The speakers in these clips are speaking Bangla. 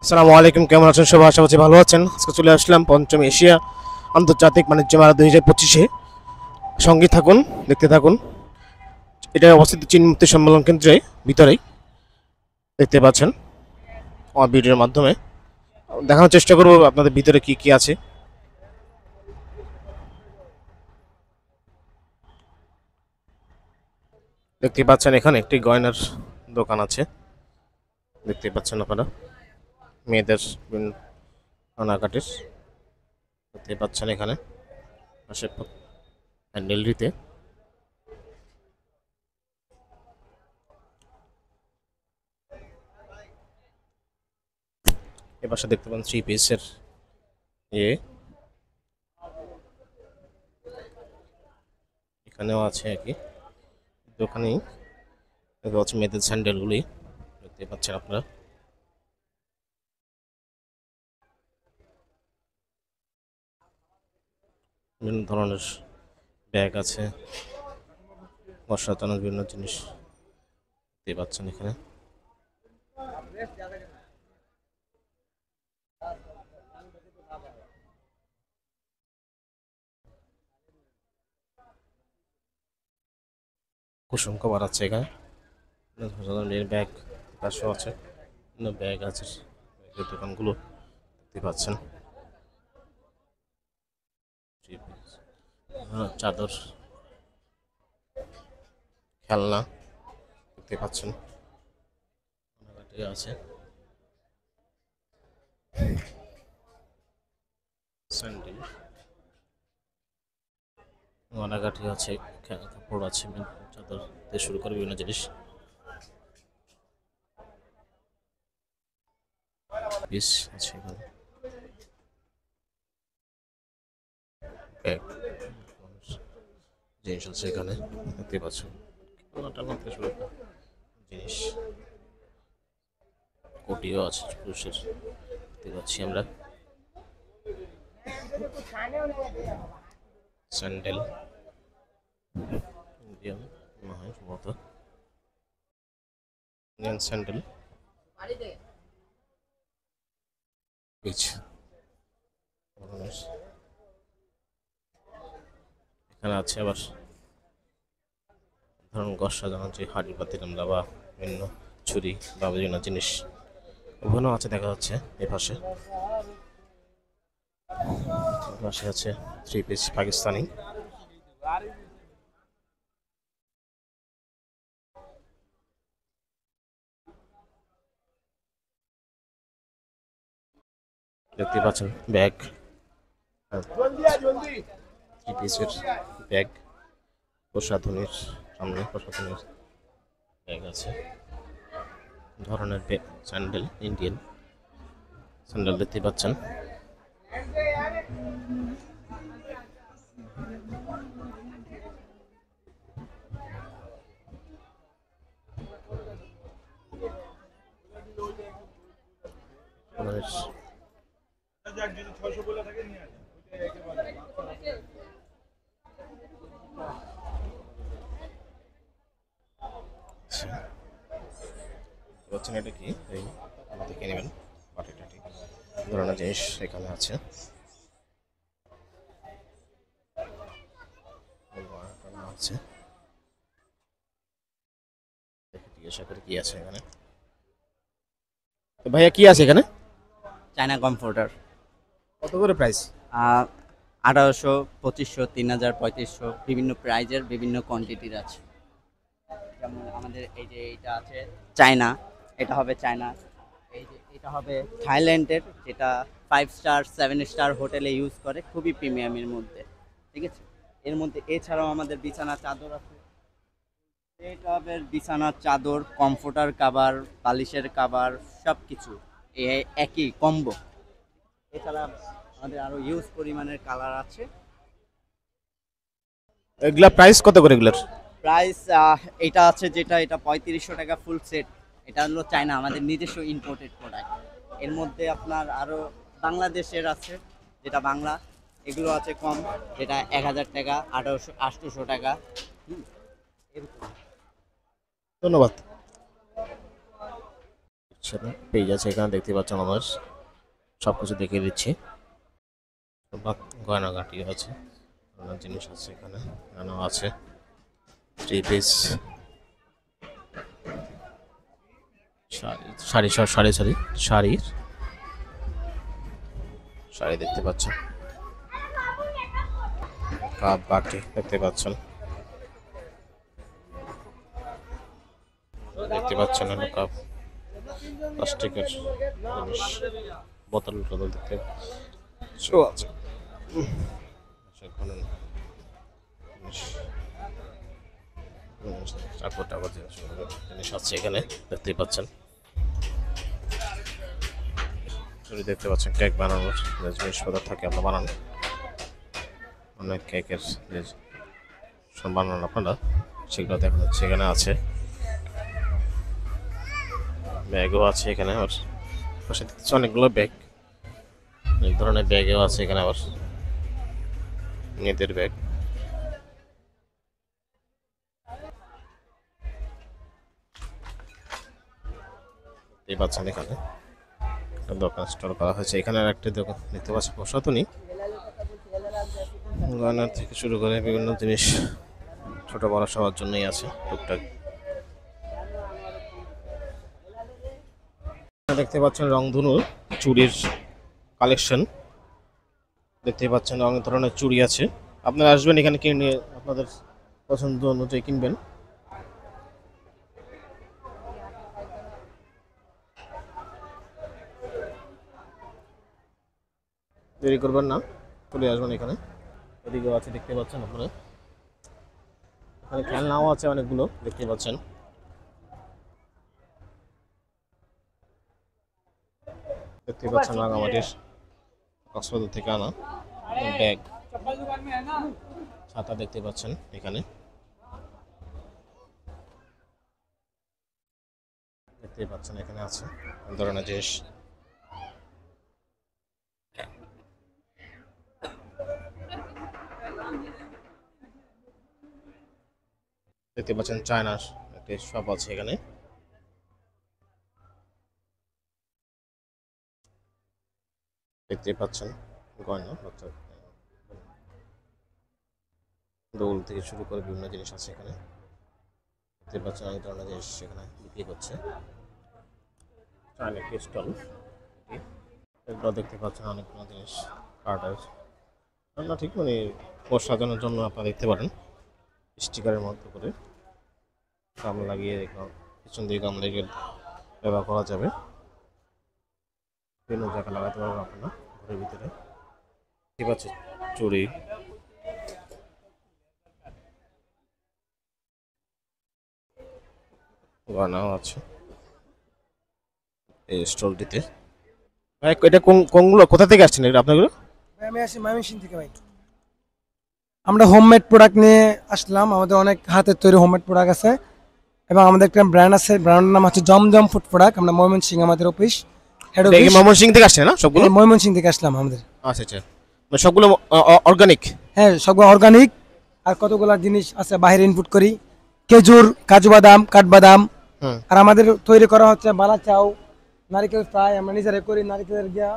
আসসালামু আলাইকুম, কেমন আছেন সবাই? আশা করছি ভালো আছেন। আজকে চলে আসলাম পঞ্চম এশিয়া আন্তর্জাতিক বাণিজ্য মেলা 2025-এ। সঙ্গে থাকুন, দেখতে থাকুন। এটা অবস্থিত চীন মুক্তি সম্মেলন কেন্দ্রে ভিতরেই, দেখতে পাচ্ছেন। আমার ভিডিওর মাধ্যমে দেখানোর চেষ্টা করব আপনাদের ভিতরে কি কি আছে। দেখতে পাচ্ছেন এখানে একটি গয়নার দোকান আছে, দেখতে পাচ্ছেন আপনারা। মেয়েদের কেনাকাটির দেখতে পাচ্ছেন এখানে পাশে প্যান্ডেলটিতে। এ পাশে দেখতে পাচ্ছেন 3 পিসের এখানেও আছে একই দোকানেই। দেখা হচ্ছে মেয়েদের স্যান্ডেলগুলি, দেখতে পাচ্ছেন আপনারা। বিভিন্ন ধরনের ব্যাগ আছে, বর্ষা টানার বিভিন্ন জিনিস দেখতে পাচ্ছেন এখানে। কুসুম কভার আছে এখানে, ব্যাগ পাশেও আছে, ব্যাগ আছে। দোকানগুলো দেখতে পাচ্ছেন। চাদর, খেলনা দেখতে পাচ্ছেন আছে। স্যান্ডেল, গয়নাগাটি আছে, কাপড় আছে, চাদর থেকে শুরু করে বিভিন্ন জিনিস। পিস আছে এখানে, জিনিস আছে এখানে দেখতে পাচ্ছেন। জিনিস কোটিও আছে পুরুষের, দেখতে পাচ্ছি আমরা। স্যান্ডেল ইন্ডিয়ান সম্ভবত ইন্ডিয়ান স্যান্ডেল। এখানে আছে আবার ধরুন ঘর সাজানোর যে হাঁড়ি পাতিল আমরা বা বিভিন্ন ছুরি বা বিভিন্ন জিনিস ওখানেও আছে দেখা যাচ্ছে। এ পাশে আছে 3 পিস পাকিস্তানি। দেখতে পাচ্ছেন ব্যাগ, 3 পিসের ব্যাগ। প্রসাধনীর সামনে প্রসাধনীর ব্যাগ আছে, ধরনের স্যান্ডেল, ইন্ডিয়ান স্যান্ডেল দেখতে পাচ্ছেন। পাচ্ছেন এটা কি, এই দেখে নেবেন। বাটিটা ঠিক ধরনের জিনিস এখানে আছে। আছে জিজ্ঞাসা করে কি আছে এখানে। ভাইয়া কি আছে এখানে? চায়না কমফোর্টার কত করে প্রাইস? 1800, 2500, 3000, 3500 বিভিন্ন প্রাইজের বিভিন্ন কোয়ান্টিটির আছে। যেমন আমাদের এই যে এটা আছে চায়না, এটা হবে চায়না। এই যে এটা হবে থাইল্যান্ডের, যেটা 5 স্টার 7 স্টার হোটেলে ইউজ করে, খুবই প্রিমিয়ামের মধ্যে। ঠিক আছে, এর মধ্যে এছাড়াও আমাদের বিছানা চাদর আছে। এটা হবে বিছানার চাদর, কমফোর্টার কাভার, বালিশের কাভার, সব কিছু একই কম্বো। এছাড়া আমাদের আরো ইউজ পরিমাণের কালার আছে। এগুলা প্রাইস কত করে এগুলার? প্রাইস এটা আছে যেটা, এটা 3500 টাকা ফুল সেট। এটা হলো চায়না, আমাদের নিজস্ব ইম্পোর্টেড প্রোডাক্ট। এর মধ্যে আপনার আরো বাংলাদেশের আছে, যেটা বাংলা, এগুলো আছে কম, যেটা 1000 টাকা, 800 টাকা। এরকম। ধন্যবাদ। সেটা পেয়ে যাচ্ছে এখানে দেখতে পাচ্ছেন আমার সব কিছু দেখিয়ে দিচ্ছি। গয়নাগাটি আছে, নানা জিনিস আছে এখানে, নানা আছে থ্রি পিস, শাড়ি শাড়ি শাড়ি শাড়ি শাড়ির শাড়ি দেখতে পাচ্ছেন, কাপ বাটি দেখতে পাচ্ছেন, দেখতে পাচ্ছেন হলো কাপ, প্লাস্টিকের জিনিস, বোতল টোতল দেখতে শো আছে। সেখানে চাকর টাকর জিনিস আছে এখানে দেখতেই পাচ্ছেন। দেখতে পাচ্ছেন কেক বানানোর যে জিনিসপত্র থাকে আমরা বানান, অনেক কেকের যে বানান আপনারা সেগুলো দেখা যাচ্ছে এখানে আছে। ব্যাগও আছে এখানে, আবার পাশে দেখতেছি অনেকগুলো ব্যাগ, অনেক ধরনের ব্যাগও আছে এখানে, আবার মেয়েদের ব্যাগ। এই পাচ্ছেন এখানে দোকান স্টল করা হয়েছে, এখানে আর একটা দোকান দেখতে পাচ্ছি প্রসাধনী, গয়নার থেকে শুরু করে বিভিন্ন জিনিস ছোট বড় সবার জন্যই আছে টুকটাক। দেখতে পাচ্ছেন রংধনু চুড়ির কালেকশন, দেখতে পাচ্ছেন অনেক ধরনের চুড়ি আছে, আপনারা আসবেন এখানে কিনে আপনাদের পছন্দ অনুযায়ী কিনবেন। দেরি করবেন না, চলে আসবেন এখানে। এদিকেও আছে দেখতে পাচ্ছেন আপনারা, এখানে খেলনাও আছে অনেকগুলো দেখতে পাচ্ছেন। দেখতে পাচ্ছেন রাঙামাটির কক্সবাজার থেকে আনা ব্যাগ, ছাতা দেখতে পাচ্ছেন এখানে, দেখতে পাচ্ছেন এখানে আছে অনেক ধরনের জিনিস। দেখতে পাচ্ছেন চায়নার একটি শপ আছে এখানে, দেখতে পাচ্ছেন গয়না অর্থাৎ দৌল থেকে শুরু করে বিভিন্ন জিনিস আছে এখানে, দেখতে পাচ্ছেন অনেক ধরনের জিনিস সেখানে বিক্রি করছে। চায়না ক্রিস্টাল এগুলো দেখতে পাচ্ছেন অনেকগুলো জিনিস, কার্ডের না ঠিক মানে পোস্ট সাজানোর জন্য আপনারা দেখতে পারেন, স্টিকারের মতো করে গাম লাগিয়ে পিছন দিয়ে গাম লেগে ব্যবহার করা যাবে, বিভিন্ন জায়গায় লাগাতে পারবেন আপনারা ঘরের ভিতরে। ঠিক আছে, চুড়ি, গয়নাও আছে এই স্টলটিতে। ভাই এটা কোনগুলো কোথা থেকে আসছেন এটা আপনাগুলো? ভাই আমি আসি ময়মনসিংহ থেকে ভাই। আমরা হোমমেড প্রোডাক্ট নিয়ে আসলাম, আমাদের অনেক হাতের তৈরি হোমমেড প্রোডাক্ট আছে এবং আমাদের একটা ব্র্যান্ড আছে, ব্র্যান্ডের নাম হচ্ছে জমজম ফুড প্রোডাক্ট। আমরা ময়মনসিংহ আমাদের অফিস, হেড অফিস ময়মনসিংহ থেকে আসছে না সবগুলো? ময়মনসিংহ থেকে আসলাম আমাদের। আচ্ছা আচ্ছা, মানে সবগুলো অর্গানিক? হ্যাঁ সবগুলো অর্গানিক, আর কতগুলো জিনিস আছে বাইরে ইনপুট করি, খেজুর, কাজু বাদাম, কাঠবাদাম, আর আমাদের তৈরি করা হচ্ছে বালা চাউ, নারিকেল ফ্রাই আমরা নিজেরাই করি, নারিকেলের গিয়া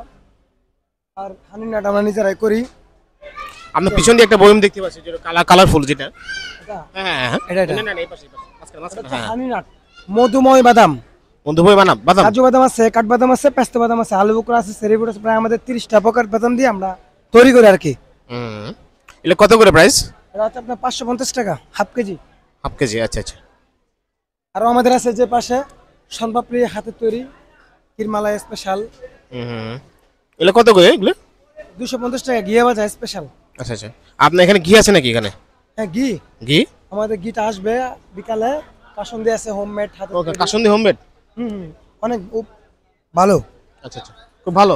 আর হানি নাট আমরা নিজেরাই করি। আমরা পিছন দিয়ে একটা বয়ম দেখতে পাচ্ছি যেটা কালারফুল, যেটা হ্যাঁ এটা না না এই পাশে মাঝখানে হ্যাঁ হানি নাট, মধুময় বাদাম, বন্ধু ভাই বাদাম, কাজু বাদাম আছে, কাঠবাদাম আছে, পেস্তা বাদাম আছে, আলু বকরা আছে, সেরিবুট আছে, প্রায় আমাদের 30টা প্রকার বাদাম দিয়ে আমরা তৈরি করি আর কি। এটা কত করে প্রাইস? এটা হচ্ছে আপনার 550 টাকা হাফ কেজি। হাফ কেজি, আচ্ছা আচ্ছা। আর আমাদের আছে যে পাশে সোনপাপড়ি হাতের তৈরি কিরমালা স্পেশাল, এগুলো কত করে এগুলো? 250 টাকা ঘিয়া ভাজা স্পেশাল। আচ্ছা আচ্ছা, আপনার এখানে ঘি আছে নাকি এখানে? হ্যাঁ ঘি, ঘি আমাদের ঘিটা আসবে বিকালে, কাসুন্দি আছে হোমমেড হাতের ওকে, তৈরি। কাসুন্দি হোমমেড অনেক ভালো। আচ্ছা আচ্ছা, খুব ভালো।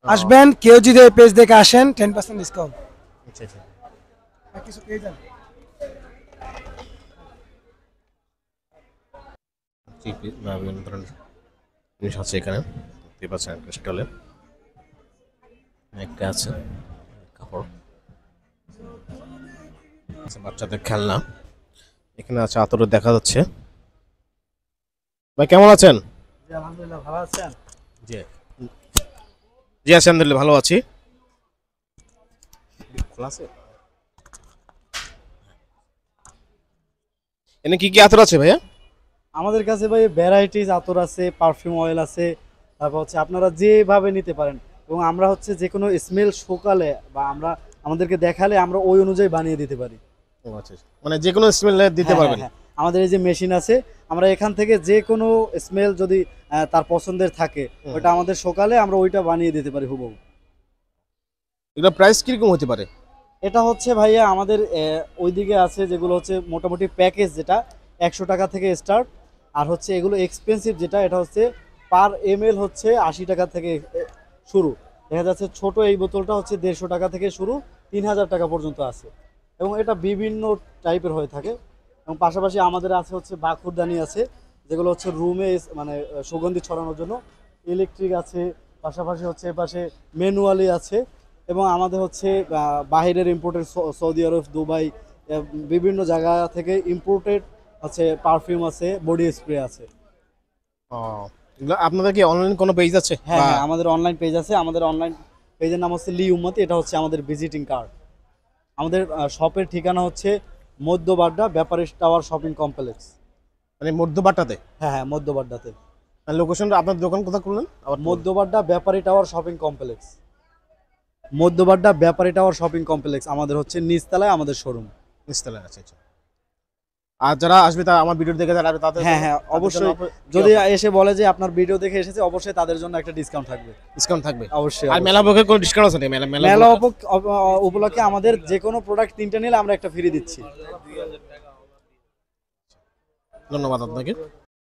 আসবেন, কেউ যদি এই পেজ দেখে আসেন 10% ডিসকাউন্ট। আচ্ছা আচ্ছা, আর কিছু পেয়ে যান। বিভিন্ন ধরনের জিনিস আছে এখানে দেখতে পাচ্ছেন একটা স্টলে, একটা আছে কাপড়, আচ্ছা বাচ্চাদের খেলনা, এখানে আছে আতর দেখা যাচ্ছে, ভাই কেমন আছেন? আলহামদুলিল্লাহ, ভালো আছেন? জি জি আছি, আলহামদুলিল্লাহ ভালো আছি। এনে কি কি আতর আছে ভাইয়া? আমাদের কাছে ভাই ভ্যারাইটিস আতর আছে, পারফিউম অয়েল আছে, তারপর হচ্ছে আপনারা যেভাবে নিতে পারেন। এবং আমরা হচ্ছে যে কোনো স্মেল শোকালে বা আমাদেরকে দেখালে আমরা ওই অনুযায়ী বানিয়ে দিতে পারি। ও আচ্ছা, মানে যে কোনো স্মেল দিতে হ্যাঁ, পারবেন? হ্যাঁ, হ্যাঁ। আমাদের এই যে মেশিন আছে, আমরা এখান থেকে যে কোনো স্মেল যদি তার পছন্দের থাকে, ওটা আমাদের শোকালে আমরা ওইটা বানিয়ে দিতে পারি হুবহু। এগুলো প্রাইস কিরকম হতে পারে? এটা হচ্ছে ভাইয়া আমাদের ওইদিকে আছে যেগুলো হচ্ছে মোটামুটি প্যাকেজ, যেটা 100 টাকা থেকে স্টার্ট। আর হচ্ছে এগুলো এক্সপেন্সিভ যেটা, এটা হচ্ছে পার এমএল হচ্ছে 80 টাকা থেকে শুরু। দেখা যাচ্ছে ছোট এই বোতলটা হচ্ছে 150 টাকা থেকে শুরু, 3000 টাকা পর্যন্ত আছে। এবং এটা বিভিন্ন টাইপের হয়ে থাকে। এবং পাশাপাশি আমাদের আছে হচ্ছে বাকুরদানি আছে, যেগুলো হচ্ছে রুমে মানে সুগন্ধি ছড়ানোর জন্য। ইলেকট্রিক আছে, পাশাপাশি হচ্ছে এপাশে ম্যানুয়ালি আছে। এবং আমাদের হচ্ছে বাহিরের ইম্পোর্টেড, সৌদি আরব, দুবাই, বিভিন্ন জায়গা থেকে ইম্পোর্টেড আছে পারফিউম আছে, বডি স্প্রে আছে। ও, এগুলো আপনাদের কি অনলাইন কোনো পেজ আছে? হ্যাঁ, হ্যাঁ, আমাদের অনলাইন পেজ আছে। আমাদের অনলাইন পেজের নাম হচ্ছে লি উম্মতি। এটা হচ্ছে আমাদের ভিজিটিং কার্ড। আমাদের শপের ঠিকানা হচ্ছে মধ্যবাড্ডা ব্যাপারী টাওয়ার শপিং কমপ্লেক্স। মানে মধ্যবাড্ডাতে? হ্যাঁ, হ্যাঁ, মধ্যবাড্ডাতে। লোকেশনটা আপনার দোকান কোথায় করলেন আবার? মধ্যবাড্ডা ব্যাপারী টাওয়ার শপিং কমপ্লেক্স। মধ্যবাড্ডা ব্যাপারী টাওয়ার শপিং কমপ্লেক্স আমাদের হচ্ছে নিচতলায় আমাদের শোরুম। নিচতলায় আছে। আচ্ছা, আর যারা আসবে তারা আমার ভিডিও দেখে যারা আসবে তাদের? হ্যাঁ, হ্যাঁ, অবশ্যই। যদি এসে বলে যে আপনার ভিডিও দেখে এসেছে, অবশ্যই তাদের জন্য একটা ডিসকাউন্ট থাকবে। ডিসকাউন্ট থাকবে অবশ্যই। আর মেলা উপলক্ষে কোনো ডিসকাউন্ট আছে নাকি? মেলা উপলক্ষে আমাদের যে কোনো প্রোডাক্ট 3টে নিলে আমরা একটা ফ্রি দিচ্ছি। ধন্যবাদ আপনাকে।